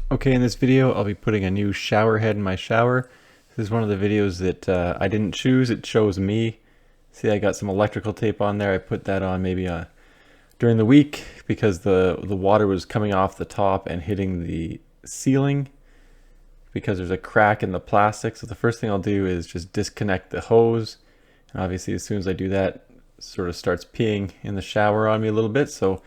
Okay, in this video I'll be putting a new shower head in my shower. This is one of the videos that I didn't choose, it chose me. See, I got some electrical tape on there. I put that on maybe during the week because the water was coming off the top and hitting the ceiling because there's a crack in the plastic. So the first thing I'll do is just disconnect the hose. And obviously as soon as I do that, it sort of starts peeing in the shower on me a little bit. So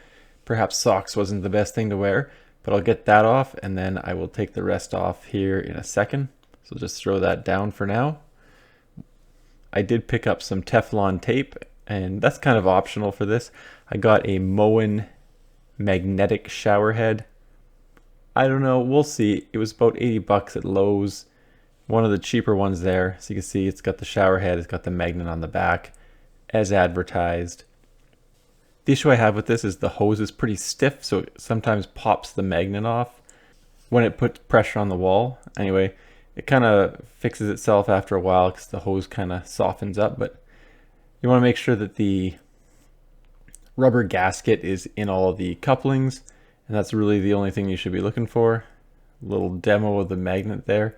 perhaps socks wasn't the best thing to wear. But I'll get that off and then I will take the rest off here in a second. So just throw that down for now. I did pick up some Teflon tape and that's kind of optional for this. I got a Moen magnetic shower head. I don't know, we'll see. It was about 80 bucks at Lowe's. One of the cheaper ones there. So you can see it's got the shower head, it's got the magnet on the back as advertised. The issue I have with this is the hose is pretty stiff, so it sometimes pops the magnet off when it puts pressure on the wall. Anyway, it kind of fixes itself after a while because the hose kind of softens up, but you want to make sure that the rubber gasket is in all of the couplings, and that's really the only thing you should be looking for. A little demo of the magnet there.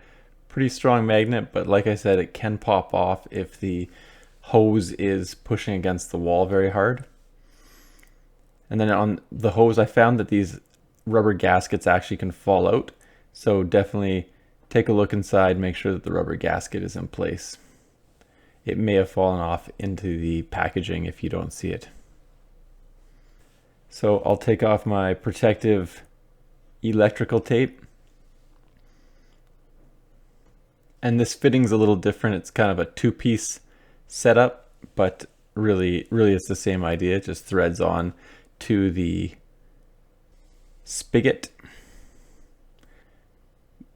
Pretty strong magnet, but like I said, it can pop off if the hose is pushing against the wall very hard. And then on the hose, I found that these rubber gaskets actually can fall out. So definitely take a look inside, make sure that the rubber gasket is in place. It may have fallen off into the packaging if you don't see it. So I'll take off my protective electrical tape. And this fitting's a little different. It's kind of a two-piece setup, but really it's the same idea. It just threads on to the spigot.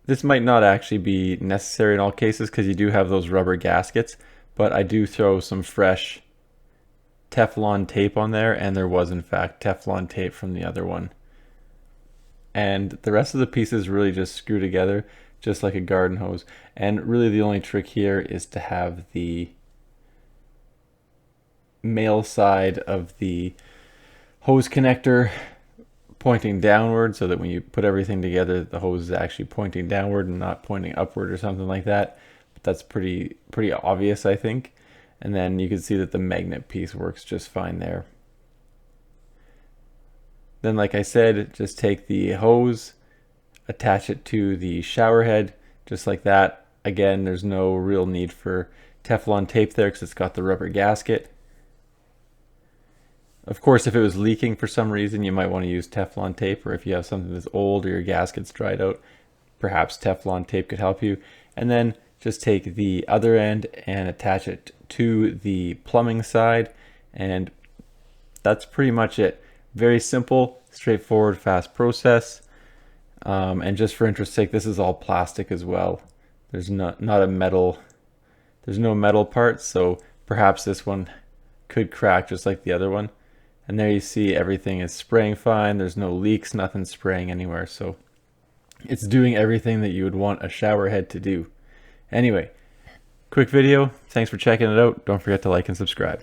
This might not actually be necessary in all cases because you do have those rubber gaskets, but I do throw some fresh Teflon tape on there, and there was in fact Teflon tape from the other one. And the rest of the pieces really just screw together just like a garden hose. And really the only trick here is to have the male side of the hose connector pointing downward so that when you put everything together, the hose is actually pointing downward and not pointing upward or something like that. But that's pretty obvious, I think. And then you can see that the magnet piece works just fine there. Then, like I said, just take the hose, attach it to the shower head, just like that. Again, there's no real need for Teflon tape there because it's got the rubber gasket. Of course, if it was leaking for some reason, you might want to use Teflon tape, or if you have something that's old or your gasket's dried out, perhaps Teflon tape could help you. And then just take the other end and attach it to the plumbing side, and that's pretty much it. Very simple, straightforward, fast process. And just for interest's sake, this is all plastic as well. There's not a metal, there's no metal parts, so perhaps this one could crack just like the other one. And there you see everything is spraying fine. There's no leaks, nothing spraying anywhere. So it's doing everything that you would want a shower head to do. Anyway, quick video. Thanks for checking it out. Don't forget to like and subscribe.